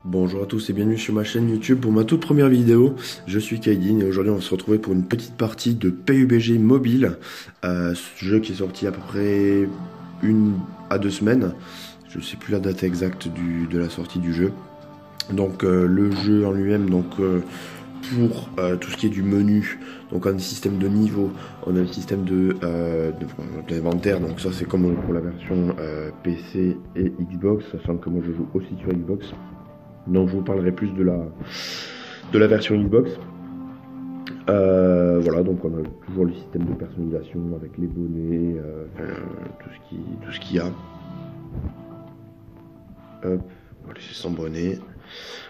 Bonjour à tous et bienvenue sur ma chaîne YouTube pour ma toute première vidéo. Je suis Kaidin et aujourd'hui on va se retrouver pour une petite partie de PUBG Mobile, ce jeu qui est sorti à peu près 1 à 2 semaines. Je sais plus la date exacte de la sortie du jeu. Donc le jeu en lui-même, pour tout ce qui est du menu, donc on a un système de niveau, on a un système d'inventaire, donc ça c'est comme pour la version PC et Xbox, sachant que moi je joue aussi sur Xbox. Donc je vous parlerai plus de la version Xbox. Voilà, donc on a toujours le système de personnalisation avec les bonnets, tout ce qu'il y a. Hop, on va laisser son bonnet.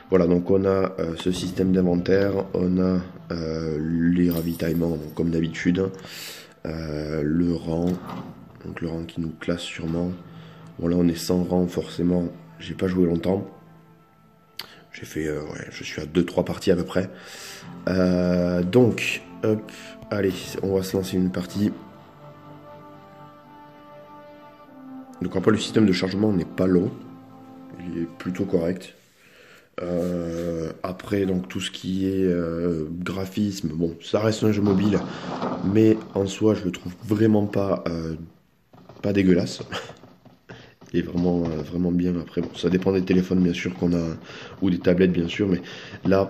Voilà, donc on a ce système d'inventaire, on a les ravitaillements, donc comme d'habitude, le rang, donc le rang qui nous classe sûrement. Bon là on est sans rang forcément, j'ai pas joué longtemps. J'ai fait, je suis à 2-3 parties à peu près. Donc, hop, allez, on va se lancer une partie. Donc après, le système de chargement n'est pas long. Il est plutôt correct. Après, donc tout ce qui est graphisme, bon, ça reste un jeu mobile, mais en soi, je le trouve vraiment pas dégueulasse. Il est vraiment bien. Après, bon, ça dépend des téléphones bien sûr qu'on a, ou des tablettes bien sûr, mais là,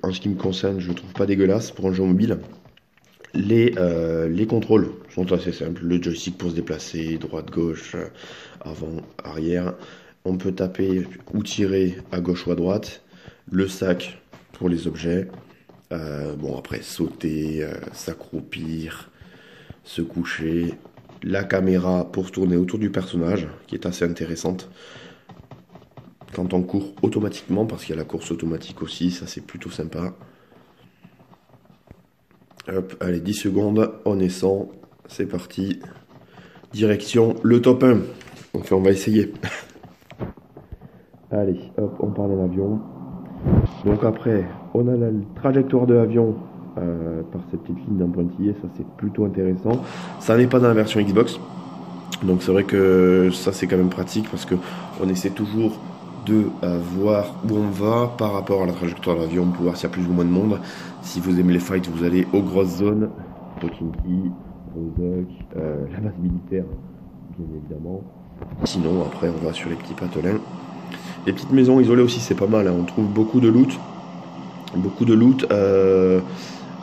en ce qui me concerne, je le trouve pas dégueulasse pour un jeu mobile. Les contrôles sont assez simples. Le joystick pour se déplacer, droite, gauche, avant, arrière. On peut taper ou tirer à gauche ou à droite. Le sac pour les objets. Bon, après, sauter, s'accroupir, se coucher. La caméra pour se tourner autour du personnage, qui est assez intéressante. Quand on court automatiquement, parce qu'il y a la course automatique aussi, ça c'est plutôt sympa. Hop, allez, 10 secondes, on est 100, c'est parti. Direction le top 1. Enfin, on va essayer. Allez, hop, on part dans l'avion. Donc après, on a la trajectoire de l'avion par cette petite ligne d'un pointillé, ça c'est plutôt intéressant. Ça n'est pas dans la version Xbox, donc c'est vrai que ça c'est quand même pratique parce que on essaie toujours de voir où on va par rapport à la trajectoire de l'avion pour voir s'il y a plus ou moins de monde. Si vous aimez les fights, vous allez aux grosses zones, Pochinki, Rozhok, la base militaire, bien évidemment. Sinon, après, on va sur les petits patelins. Les petites maisons isolées aussi, c'est pas mal, hein. On trouve beaucoup de loot. Beaucoup de loot,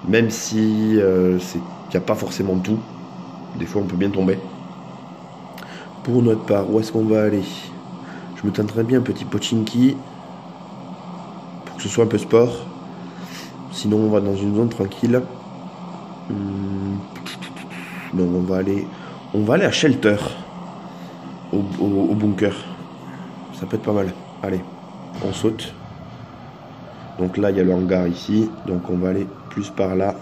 même si il n'y a pas forcément tout. Des fois, on peut bien tomber. Pour notre part, où est-ce qu'on va aller? Je me tenterais bien un petit Pochinki pour que ce soit un peu sport. Sinon, on va dans une zone tranquille. Non, on va aller à Shelter, au bunker. Ça peut être pas mal. Allez, on saute. Donc là, il y a le hangar ici. Donc on va aller plus par là.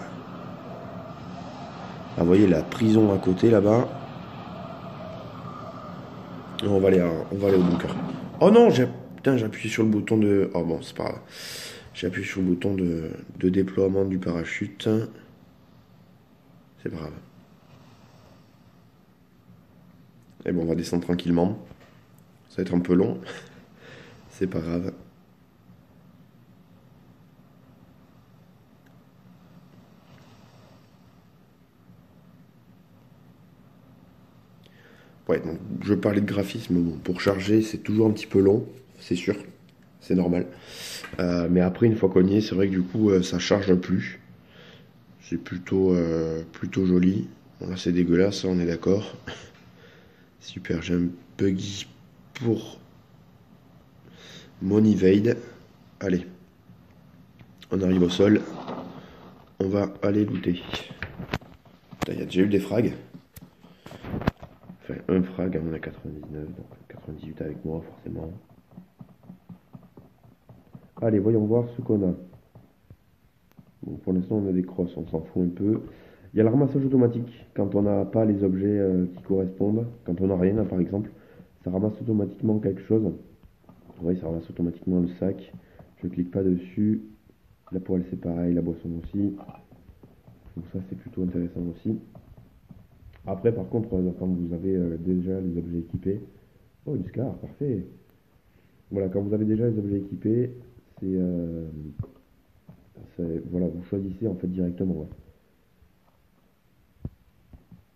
Ah, vous voyez la prison à côté là-bas. On va aller au bunker. Oh non, putain, j'ai appuyé sur le bouton de... Oh bon, c'est pas grave. J'ai appuyé sur le bouton de déploiement du parachute. C'est pas grave. Et bon, on va descendre tranquillement. Ça va être un peu long. C'est pas grave. Ouais, donc je parlais de graphisme. Bon, pour charger, c'est toujours un petit peu long, c'est sûr. C'est normal. Mais après, une fois qu'on y est, c'est vrai que du coup, ça charge plus. C'est plutôt joli. Bon, là, c'est dégueulasse, on est d'accord. Super, j'ai un buggy pour mon evade. Allez, on arrive au sol. On va aller looter. Il y a déjà eu des frags. Enfin, un frag, on a 99, donc 98 avec moi, forcément. Allez, voyons voir ce qu'on a. Bon, pour l'instant, on a des crosses, on s'en fout un peu. Il y a le ramassage automatique quand on n'a pas les objets qui correspondent. Quand on n'a rien, là, par exemple, ça ramasse automatiquement quelque chose. Oui, ça ramasse automatiquement le sac. Je clique pas dessus. La poêle, c'est pareil, la boisson aussi. Donc ça, c'est plutôt intéressant aussi. Après, par contre, quand vous avez déjà les objets équipés... Oh, une scar, parfait. Voilà, quand vous avez déjà les objets équipés, c'est voilà, vous choisissez en fait directement, hein.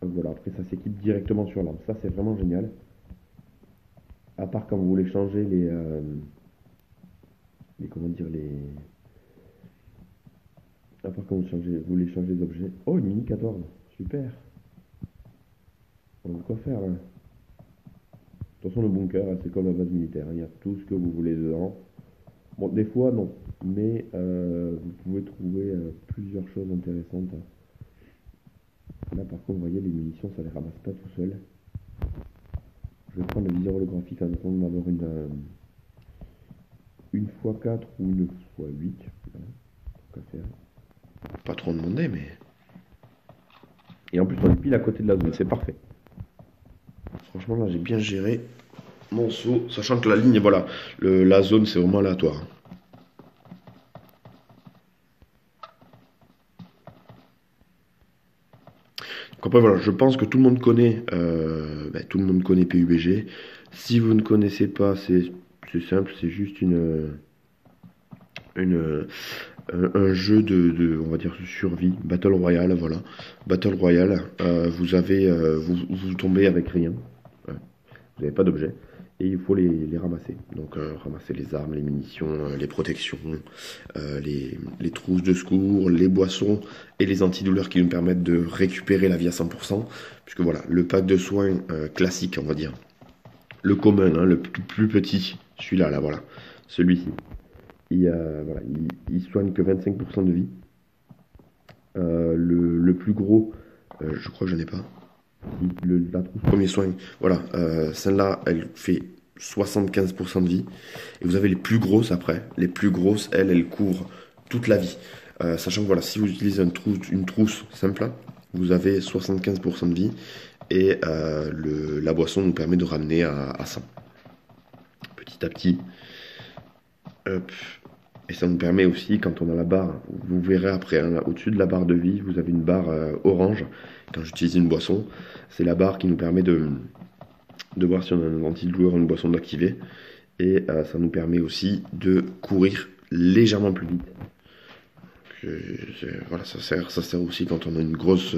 Donc voilà, après ça s'équipe directement sur l'arme. Ça c'est vraiment génial. À part quand vous voulez changer les comment dire à part quand vous voulez changer les objets. Oh, une mini 14, super. On a de quoi faire là. De toute façon le bunker, là, c'est comme la base militaire, hein. Il y a tout ce que vous voulez dedans. Bon, des fois non, mais vous pouvez trouver plusieurs choses intéressantes, hein. Là par contre, vous voyez, les munitions, ça les ramasse pas tout seul. Je vais prendre le viseur holographique en attendant d'avoir une x4 ou une x8. Voilà, tant qu'à faire. Pas trop demandé, mais. Et en plus, on est pile à côté de la zone, c'est parfait. Franchement, là, j'ai bien géré mon saut, sachant que la ligne, voilà, la zone, c'est vraiment aléatoire. Donc après, voilà, je pense que tout le monde connaît, tout le monde connaît PUBG. Si vous ne connaissez pas, c'est simple, c'est juste une, un jeu on va dire, de survie, Battle Royale, voilà. Battle Royale, vous tombez avec rien. Ouais. Vous n'avez pas d'objet. Et il faut les ramasser. Donc ramasser les armes, les munitions, les protections, les trousses de secours, les boissons et les antidouleurs qui nous permettent de récupérer la vie à 100%. Puisque voilà, le pack de soins classique, on va dire. Le commun, hein, le plus petit, celui-là, là, voilà. Celui-ci. Voilà, il soigne que 25% de vie. Le plus gros, je crois que je n'en ai pas. La trousse premier soin, voilà, celle-là, elle fait 75% de vie. Et vous avez les plus grosses après. Les plus grosses, elles couvrent toute la vie. Sachant que voilà, si vous utilisez une trousse simple, vous avez 75% de vie. Et la boisson nous permet de ramener à 100. Petit à petit. Hop. Et ça nous permet aussi, quand on a la barre, vous verrez après, hein, au-dessus de la barre de vie, vous avez une barre orange. Quand j'utilise une boisson, c'est la barre qui nous permet de voir si on a un antidouleur ou une boisson d'activer. Et ça nous permet aussi de courir légèrement plus vite. Voilà, ça sert aussi quand on a une grosse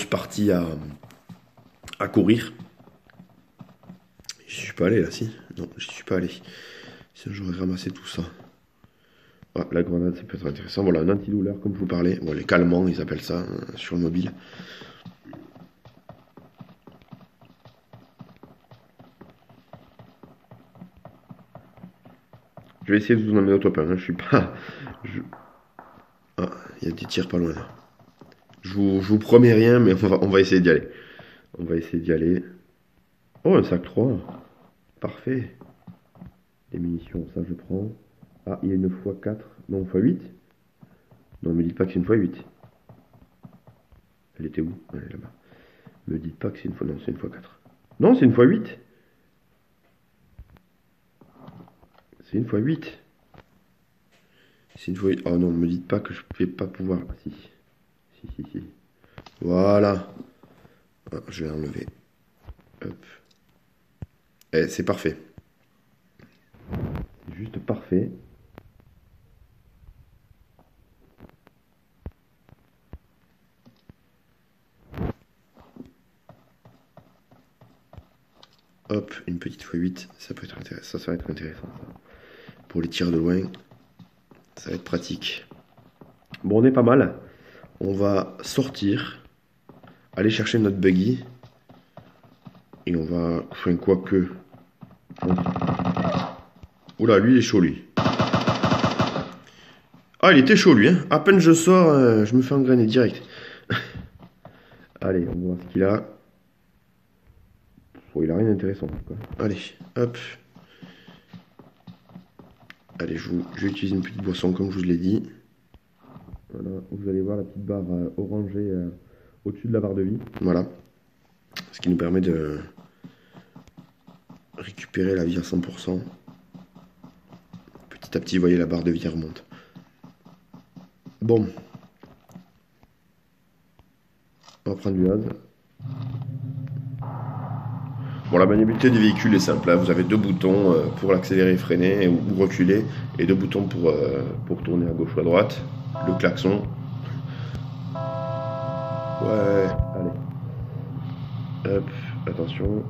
partie à courir. Je suis pas allé là, si? Non, je suis pas allé. Sinon j'aurais ramassé tout ça. Ah, la grenade, ça peut être intéressant. Voilà, un antidouleur, comme je vous parlais. Bon, les calmants, ils appellent ça sur le mobile. Je vais essayer de vous emmener au top 1. Hein. Je suis pas. Ah, il y a des tirs pas loin là. Je vous promets rien, mais on va essayer d'y aller. On va essayer d'y aller. Oh, un sac 3. Parfait. Les munitions, ça je prends. Ah, il y a une x4. Non, x8. Non, me dites pas que c'est une x8. Elle était où? Elle est là-bas. Me dites pas que c'est une fois. Non, c'est une x4. Non, c'est une x8. C'est une x8. C'est une x8. Oh non, me dites pas que je vais pas pouvoir. Ah, si. Si. Voilà. Ah, je vais enlever. Hop. Eh, c'est parfait. C'est juste parfait. Hop, une petite x8, ça peut être intéressant, ça va être intéressant. Ça. Pour les tirs de loin, ça va être pratique. Bon, on est pas mal. On va sortir, aller chercher notre buggy. Et on va... Enfin, quoi que... Oula, lui, il est chaud, lui. Ah, il était chaud, lui. Hein. À peine je sors, je me fais engrainer direct. Allez, on va voir ce qu'il a. Bon, il a rien d'intéressant. Allez, hop. Allez, je vais utiliser une petite boisson, comme je vous l'ai dit. Voilà, vous allez voir la petite barre orangée au-dessus de la barre de vie. Voilà. Ce qui nous permet de récupérer la vie à 100%. Petit à petit, vous voyez, la barre de vie remonte. Bon. On va prendre du gaz. Bon, la maniabilité du véhicule est simple, hein. Vous avez deux boutons pour l'accélérer et freiner ou reculer, et deux boutons pour tourner à gauche ou à droite. Le klaxon. Ouais, allez. Hop, attention.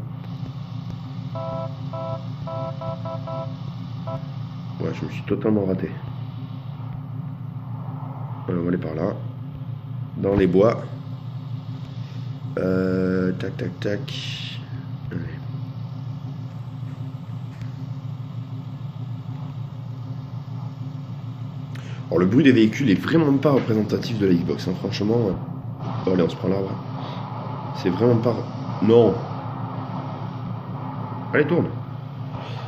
Ouais, je me suis totalement raté. On va aller par là. Dans les bois. Tac, tac, tac. Allez. Alors le bruit des véhicules est vraiment pas représentatif de la Xbox, hein. Franchement. Oh, allez, on se prend l'arbre. C'est vraiment pas... Non. Allez, tourne.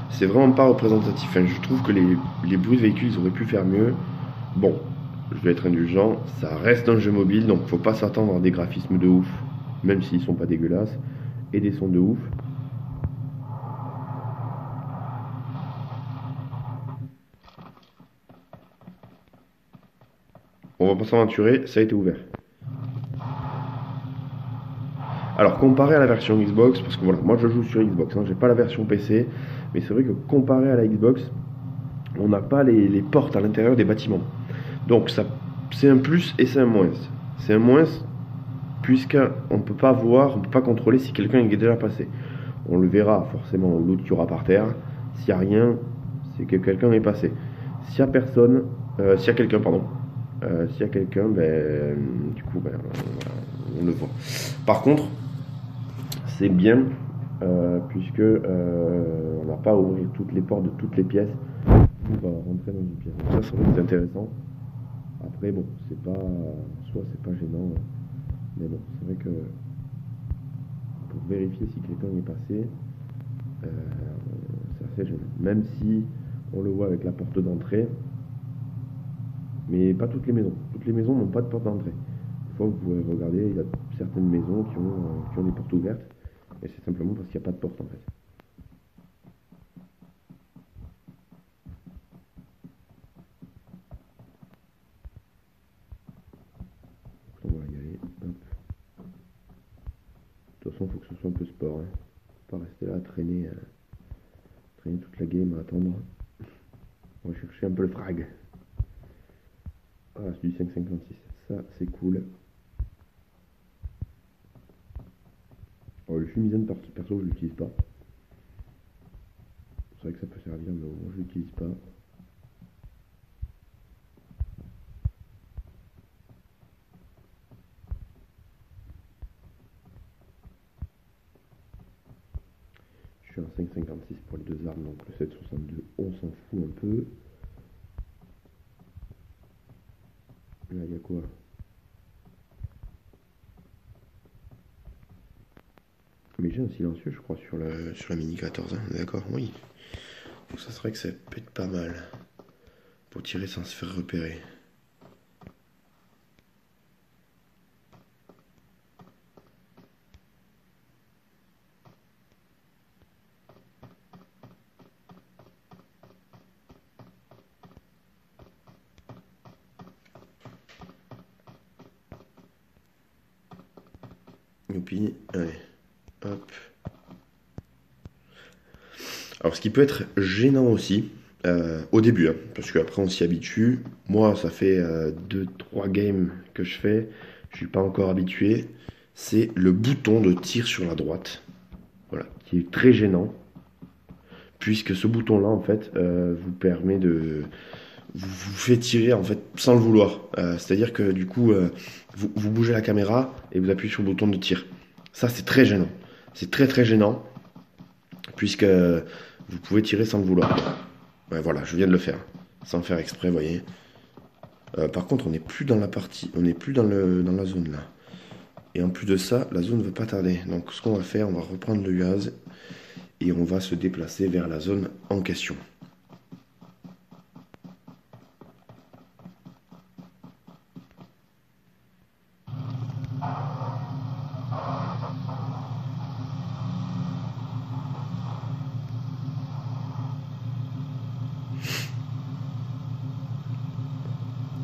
C'est vraiment pas représentatif, hein. Je trouve que les bruits de véhicules, ils auraient pu faire mieux. Bon, je vais être indulgent. Ça reste un jeu mobile, donc faut pas s'attendre à des graphismes de ouf. Même s'ils sont pas dégueulasses. Et des sons de ouf. On va pas s'aventurer, ça a été ouvert. Alors comparé à la version Xbox, parce que voilà, moi je joue sur Xbox, hein, j'ai pas la version PC, mais c'est vrai que comparé à la Xbox, on n'a pas les portes à l'intérieur des bâtiments. Donc ça, c'est un plus et c'est un moins. C'est un moins puisqu'on ne peut pas voir, on ne peut pas contrôler si quelqu'un est déjà passé. On le verra forcément au loot qu'il y aura par terre. S'il n'y a rien, c'est que quelqu'un est passé. S'il n'y a personne, s'il y a quelqu'un, pardon, s'il y a quelqu'un, ben, du coup, ben, on le voit. Par contre, c'est bien, puisque on n'a pas à ouvrir toutes les portes de toutes les pièces. On va rentrer dans une pièce. Donc ça va être intéressant. Après, bon, c'est pas, soit c'est pas gênant, mais bon, c'est vrai que pour vérifier si quelqu'un est passé, c'est assez gênant. Même si on le voit avec la porte d'entrée, mais pas toutes les maisons. Toutes les maisons n'ont pas de porte d'entrée. Une fois, vous pouvez regarder, il y a certaines maisons qui ont des portes ouvertes, et c'est simplement parce qu'il n'y a pas de porte en fait. Donc on va y aller. Hop. De toute façon, il faut que ce soit un peu sport, hein. Faut pas rester là à traîner toute la game, à attendre. On va chercher un peu le frag. Ah, c'est du 5,56. Ça, c'est cool. Alors, le fumigène perso, je l'utilise pas. C'est vrai que ça peut servir, mais moi, je l'utilise pas. Je suis en 5,56 pour les deux armes, donc le 7,62, on s'en fout un peu. Là, il y a quoi? Mais j'ai un silencieux, je crois, sur la Mini 14, hein. D'accord, oui. Donc ça serait que ça peut être pas mal pour tirer sans se faire repérer. Youpi, allez, hop. Alors ce qui peut être gênant aussi, au début, hein, parce qu'après on s'y habitue. Moi, ça fait 2-3 games que je fais, je suis pas encore habitué. C'est le bouton de tir sur la droite, voilà, qui est très gênant, puisque ce bouton-là, en fait, vous permet de... vous fait tirer, en fait, sans le vouloir. C'est-à-dire que, du coup, vous bougez la caméra et vous appuyez sur le bouton de tir. Ça, c'est très gênant. C'est très très gênant, puisque vous pouvez tirer sans le vouloir. Ouais, voilà, je viens de le faire, sans faire exprès, vous voyez. Par contre, on n'est plus dans la partie, on n'est plus dans la zone là. Et en plus de ça, la zone ne veut pas tarder. Donc ce qu'on va faire, on va reprendre le gaz et on va se déplacer vers la zone en question.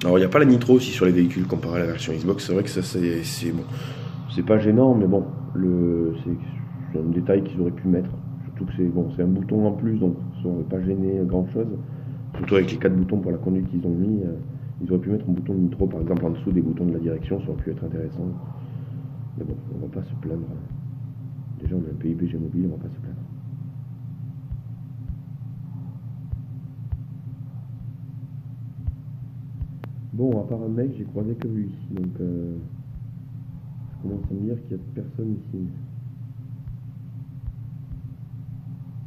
Alors il n'y a pas la nitro aussi sur les véhicules comparé à la version Xbox. C'est vrai que ça c'est bon. C'est pas gênant, mais bon, c'est un détail qu'ils auraient pu mettre. Surtout que c'est bon, c'est un bouton en plus, donc ça n'aurait pas gêné grand chose. Surtout avec les 4 boutons pour la conduite qu'ils ont mis, ils auraient pu mettre un bouton de nitro par exemple en dessous des boutons de la direction, ça aurait pu être intéressant. Mais bon, on va pas se plaindre. Déjà on a un PUBG mobile, on va pas se plaindre. Bon, à part un mec, j'ai croisé que lui, donc je commence à me dire qu'il y a personne ici.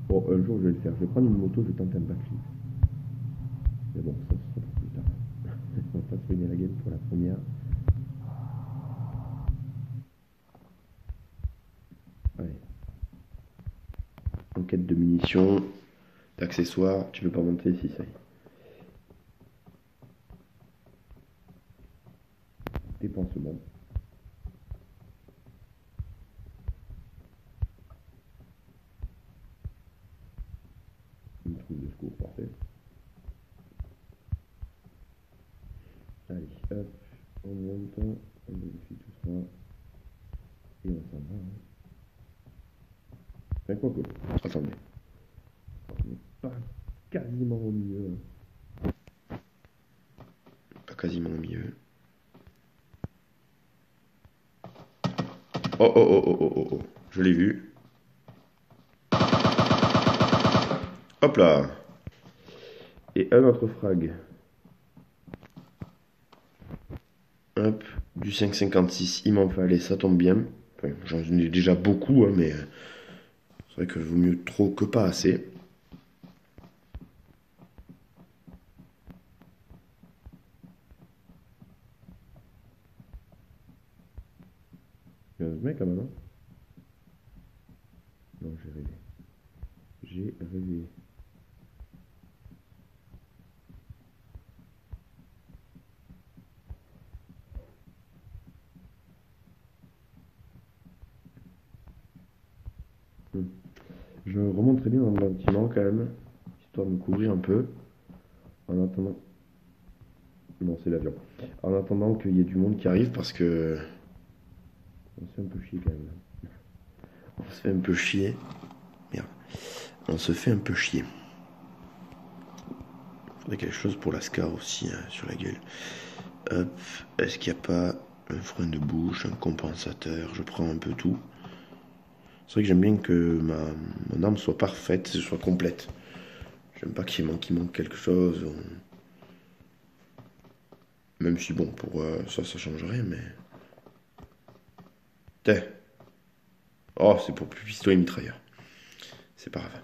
Bon, un jour je vais le faire, je vais prendre une moto, je vais tenter un backflip. Mais bon, ça sera pour plus tard. On va pas se ruiner la game pour la première. Allez. Enquête de munitions, d'accessoires, tu veux pas monter ici, ça y est. Dépensement. Une trousse de secours, parfait. Allez, hop, on monte, on vérifie tout ça. Et on s'en va. Enfin, quoi que. Attendez. On n'est pas quasiment au milieu. Pas quasiment au milieu. Oh oh oh oh oh oh oh. Je l'ai vu. Hop là. Et un autre frag. Hop, du 5,56, il m'en fallait, ça tombe bien. Enfin, j'en ai déjà beaucoup, hein, mais c'est vrai que vaut mieux trop que pas assez. Il y a un mec là maintenant. Non, j'ai rêvé. J'ai rêvé. Je remonte très bien dans le bâtiment quand même, histoire de me couvrir un peu. En attendant. Non, c'est l'avion. En attendant qu'il y ait du monde qui arrive parce que. On se fait un peu chier quand même. On se fait un peu chier. Merde. On se fait un peu chier. Faudrait quelque chose pour la Scar aussi hein, sur la gueule. Hop. Est-ce qu'il n'y a pas un frein de bouche, un compensateur? Je prends un peu tout. C'est vrai que j'aime bien que mon arme soit parfaite, soit complète. J'aime pas qu'il manque quelque chose. Même si bon, pour ça change rien, mais. Tiens. Oh, c'est pour plus pistolet et mitrailleur. C'est pas grave.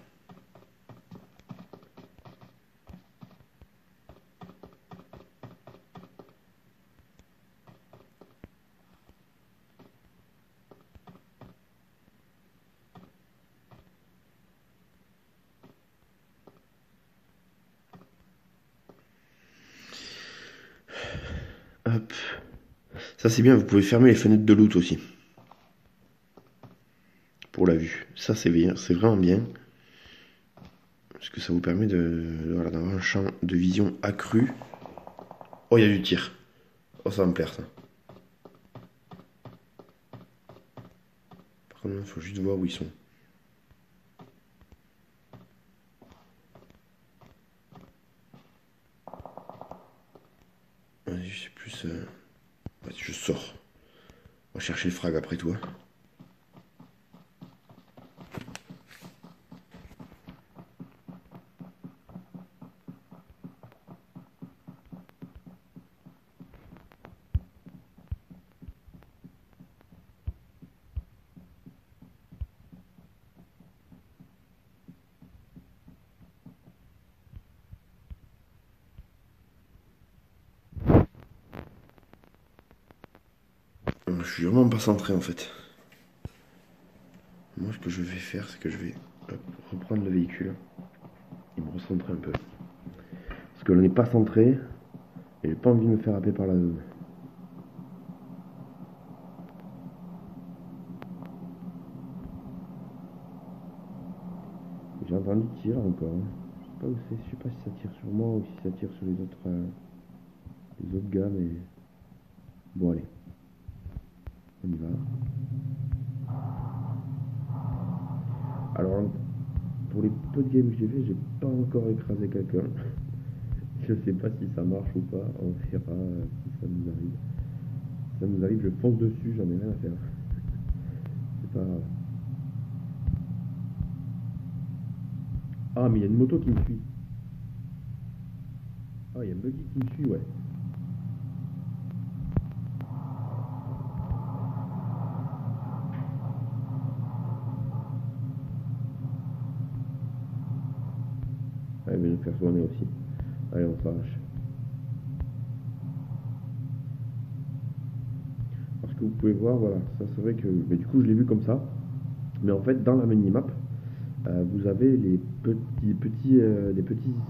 Hop. Ça c'est bien, vous pouvez fermer les fenêtres de loot aussi. Pour la vue. Ça c'est bien, c'est vraiment bien. Parce que ça vous permet voilà, d'avoir un champ de vision accru. Oh, il y a du tir. Oh, ça va me plaire ça. Par contre, il faut juste voir où ils sont. Vas-y, je sais plus. Vas-y, je sors. On va chercher le frag après toi. Je suis vraiment pas centré en fait. Moi, ce que je vais faire, c'est que je vais reprendre le véhicule et me recentrer un peu. Parce que l'on n'est pas centré et j'ai pas envie de me faire happer par la zone. J'ai entendu tirer encore. Hein. Je sais pas où c'est, je sais pas si ça tire sur moi ou si ça tire sur les autres gars, mais bon allez, on y va. Alors, pour les peu de games que j'ai fait, j'ai pas encore écrasé quelqu'un. Je sais pas si ça marche ou pas, on verra si ça nous arrive. Si ça nous arrive, je fonce dessus, j'en ai rien à faire. C'est pas grave. Ah, mais il y a une moto qui me suit. Ah, il y a un buggy qui me suit, ouais. Ah, il va nous faire soigner aussi. Allez, on s'arrache. Parce que vous pouvez voir, voilà, ça c'est vrai que mais du coup je l'ai vu comme ça. Mais en fait, dans la minimap, vous avez les des petits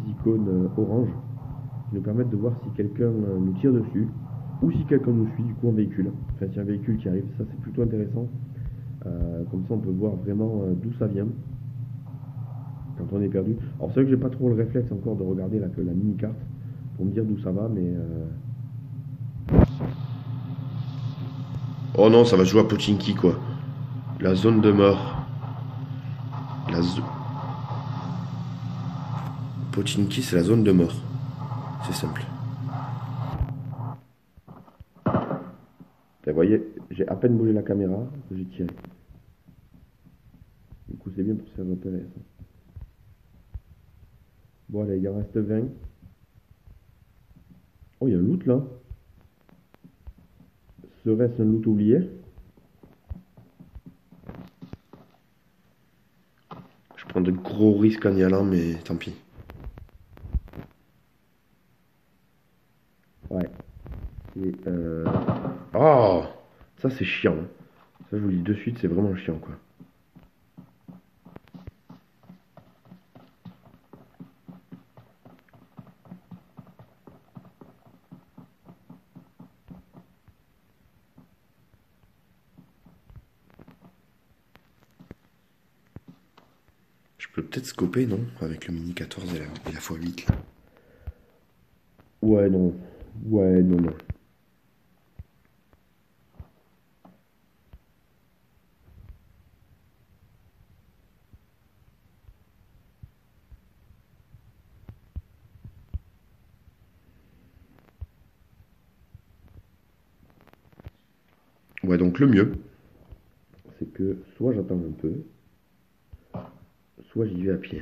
icônes orange qui nous permettent de voir si quelqu'un nous tire dessus ou si quelqu'un nous suit du coup en véhicule. Enfin, si un véhicule qui arrive, ça c'est plutôt intéressant. Comme ça, on peut voir vraiment d'où ça vient quand on est perdu. Alors, c'est vrai que j'ai pas trop le réflexe encore de regarder que la mini-carte pour me dire d'où ça va, mais. Oh non, ça va jouer à Pochinki quoi. La zone de mort. La zo- Pochinki, c'est la zone de mort. C'est simple. Et vous voyez, j'ai à peine bougé la caméra que j'ai tiré. Du coup, c'est bien pour se faire repérer ça. Bon, allez, il en reste 20. Oh, il y a un loot là. Serait-ce un loot oublié? Je prends de gros risques en y allant, mais tant pis. Ouais. Et oh, ça c'est chiant, hein. Ça, je vous le dis de suite, c'est vraiment chiant quoi. Je peux peut-être scoper, non? Avec le mini 14 et la x8 là. Ouais, non. Ouais, non, non. Ouais, donc le mieux, c'est que soit j'attends un peu, soit j'y vais à pied.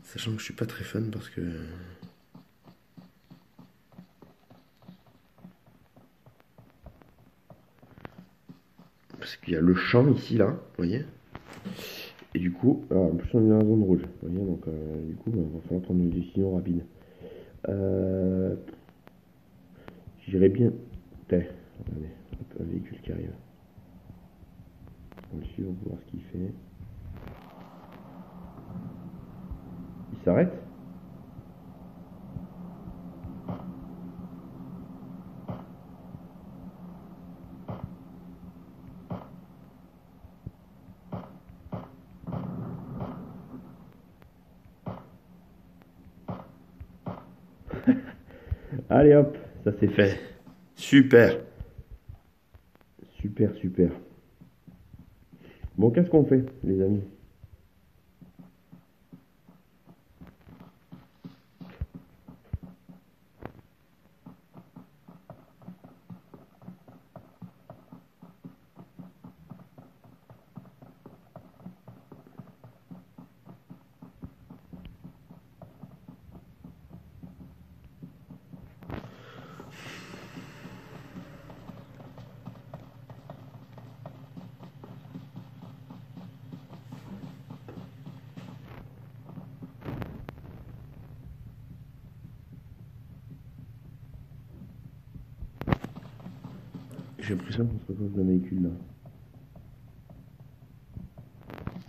Sachant que je suis pas très fan parce que. Parce qu'il y a le champ ici, là, vous voyez? Et du coup, en plus on est dans la zone rouge, vous voyez? Donc, du coup, il va falloir prendre une décision rapide. Euh, J'irais bien. Allez, hop, un véhicule qui arrive. On va le suivre pour voir ce qu'il fait. Il s'arrête? Allez hop, ça c'est fait. Super, super, super. Bon, qu'est-ce qu'on fait, les amis? J'ai l'impression qu'on se retrouve dans un véhicule là.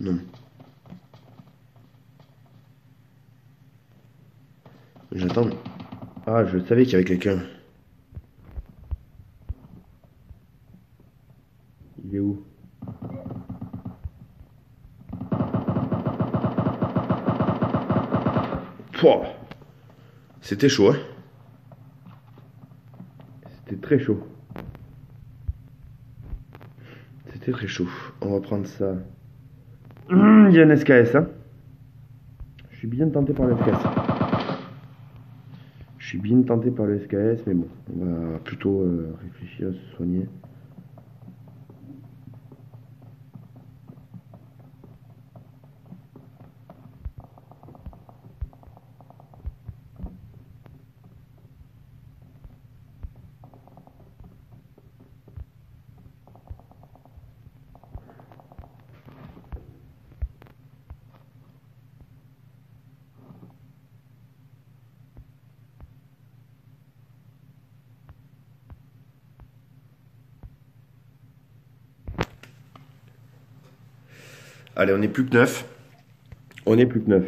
Non. J'attends. Ah, je savais qu'il y avait quelqu'un. Il est où? Pouah. C'était chaud, hein? C'était très chaud. C'était C'est très chaud. On va prendre ça. Il y a un SKS, hein. Je suis bien tenté par le SKS. Je suis bien tenté par le SKS, mais bon, on va plutôt réfléchir à se soigner. Allez, on n'est plus que 9. On n'est plus que 9.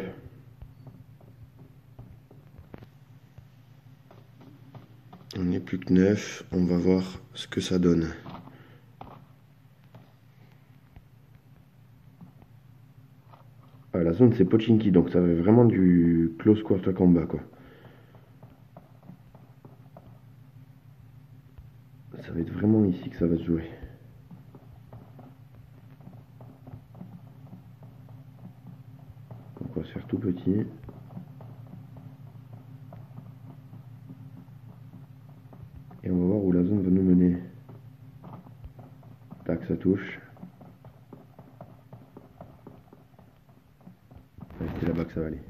On n'est plus que 9. On va voir ce que ça donne. Ah, la zone, c'est Pochinki, donc ça va vraiment du close quarter combat, quoi. Ça va être vraiment ici que ça va se jouer. Donc on va se faire tout petit. Et on va voir où la zone va nous mener. Tac, ça touche. Ouais, c'est là-bas que ça va aller.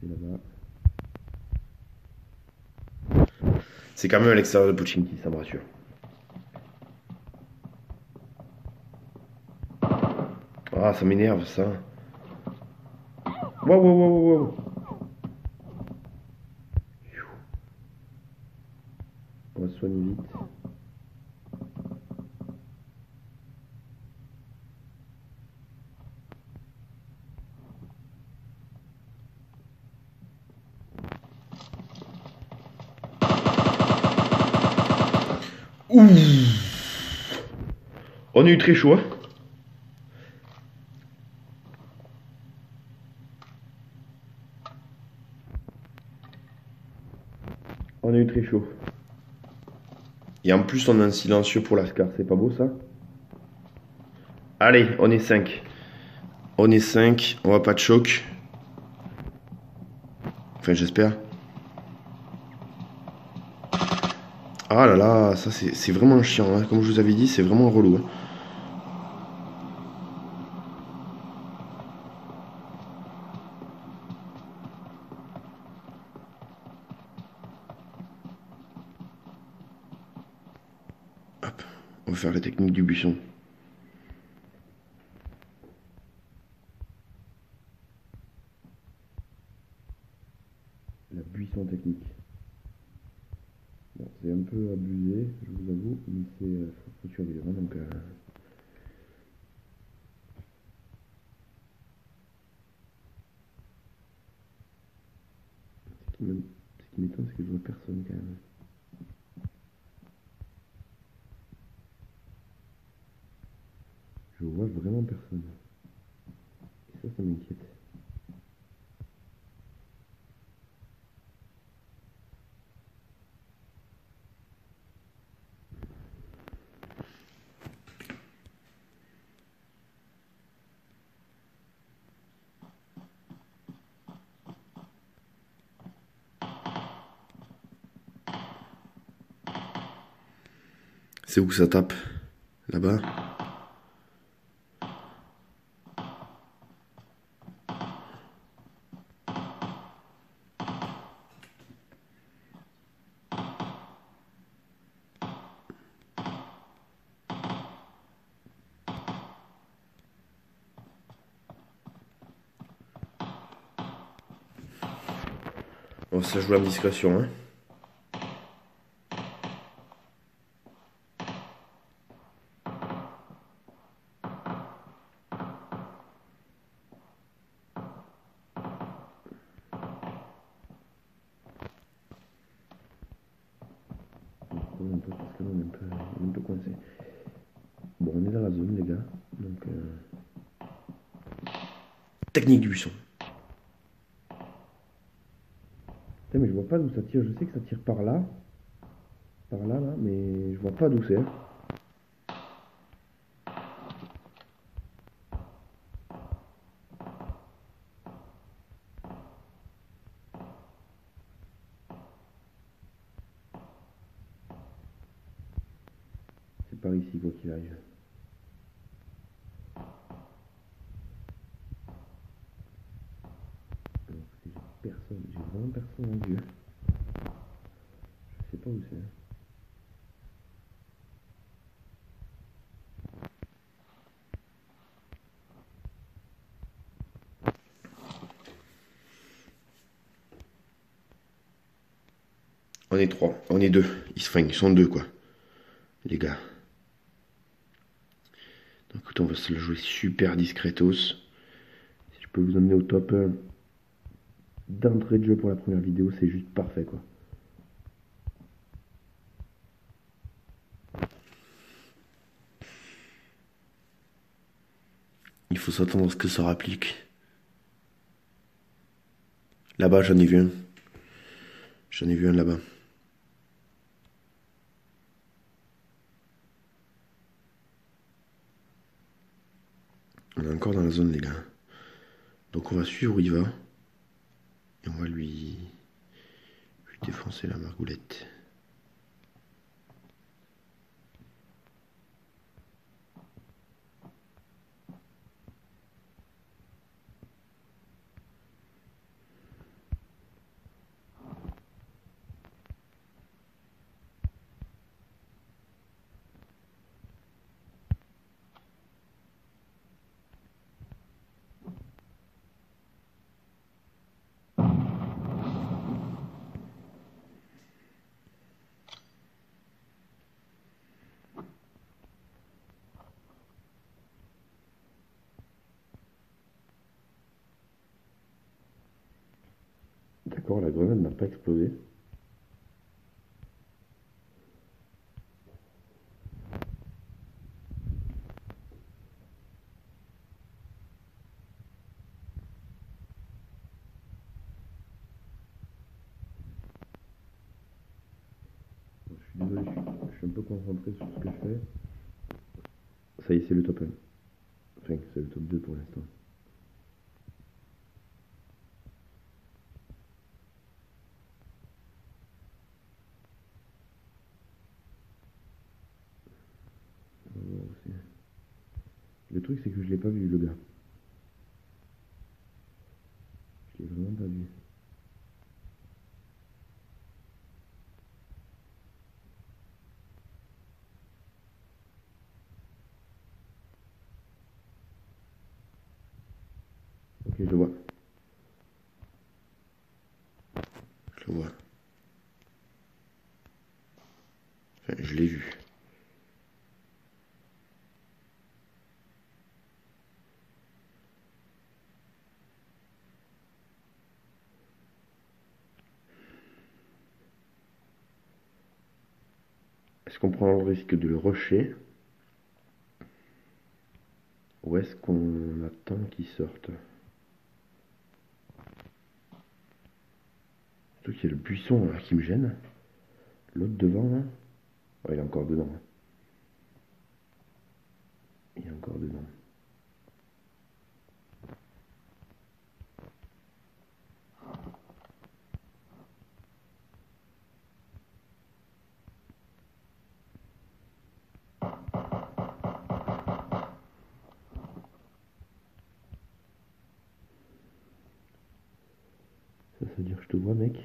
C'est là-bas. C'est quand même à l'extérieur de Pochinki, ça me rassure. Ah, ça m'énerve, ça. Wow, wow, wow, wow, wow. On va se soigner vite. Ouh. On a eu très chaud, hein. On a eu très chaud. Et en plus, on a un silencieux pour l'Ascar. C'est pas beau, ça? Allez, on est 5. On est 5. On va pas de choc. Enfin, j'espère. Ah là là, ça c'est vraiment chiant, hein. Comme je vous avais dit, c'est vraiment relou, hein. Hop, on va faire la technique du buisson. La buisson technique. Bon, c'est un peu abusé, je vous avoue, mais faut survivre, hein, donc... Ce qui m'étonne, c'est que je vois personne quand même. Je vois vraiment personne. Et ça m'inquiète. C'est où que ça tape? Là-bas? Bon, ça joue à discrétion, hein. Un peu, parce que là, on est un peu coincé. Bon, on est dans la zone, les gars. Donc, technique du buisson. Putain, mais je vois pas d'où ça tire. Je sais que ça tire par là. Par là, là, mais je vois pas d'où c'est. par ici, quoi qu'il arrive. Alors, j'ai personne, j'ai vraiment personne en vue. Je sais pas où c'est. On est trois, on est deux. Ils sont deux, quoi, les gars. Donc, écoute, on va se le jouer super discretos. Si je peux vous emmener au top 1 d'entrée de jeu pour la première vidéo, c'est juste parfait, quoi. Il faut s'attendre à ce que ça rapplique. Là-bas, j'en ai vu un. J'en ai vu un là-bas. On est encore dans la zone, les gars. Donc on va suivre où il va. Et on va lui défoncer la margoulette. D'accord, la grenade n'a pas explosé. Bon, je suis désolé, je suis un peu concentré sur ce que je fais. Ça y est, c'est le top 1. Enfin, c'est le top 2 pour l'instant. On va voir aussi. Le truc, c'est que je l'ai pas vu, le gars. Je l'ai vraiment pas vu. Ok, je le vois. Je le vois. Enfin, je l'ai vu. Est-ce qu'on prend le risque de le rusher? Ou est-ce qu'on attend qu'il sorte? Surtout qu'il y a le buisson là, qui me gêne. L'autre devant là. Ouais, il est encore dedans. Il est encore dedans. Ça veut dire que je te vois, mec.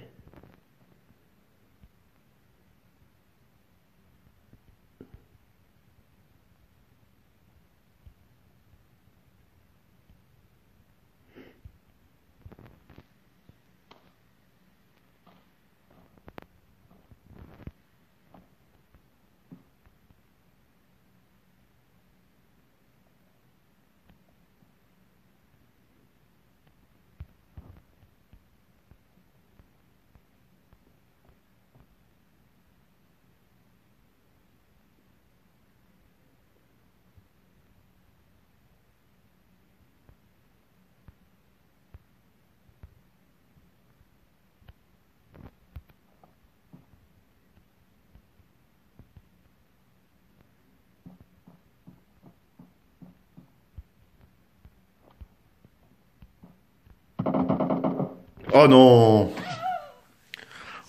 Oh non!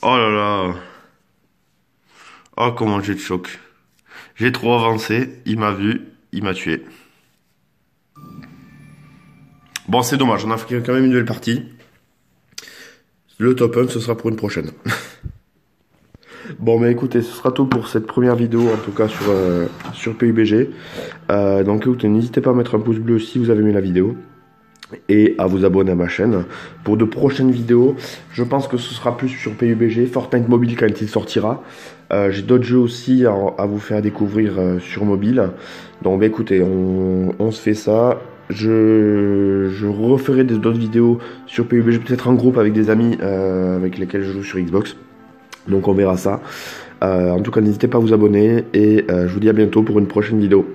Oh là là! Oh, comment j'ai de choc! J'ai trop avancé, il m'a vu, il m'a tué. Bon, c'est dommage, on a fait quand même une nouvelle partie. Le top 1, ce sera pour une prochaine. Bon, mais écoutez, ce sera tout pour cette première vidéo, en tout cas sur PUBG. Donc écoutez, n'hésitez pas à mettre un pouce bleu si vous avez aimé la vidéo. Et à vous abonner à ma chaîne. Pour de prochaines vidéos, je pense que ce sera plus sur PUBG, Fortnite Mobile quand il sortira. J'ai d'autres jeux aussi à vous faire découvrir sur mobile. Donc bah, écoutez, on se fait ça. Je referai d'autres vidéos sur PUBG, peut-être en groupe avec des amis avec lesquels je joue sur Xbox. Donc on verra ça. En tout cas, n'hésitez pas à vous abonner et je vous dis à bientôt pour une prochaine vidéo.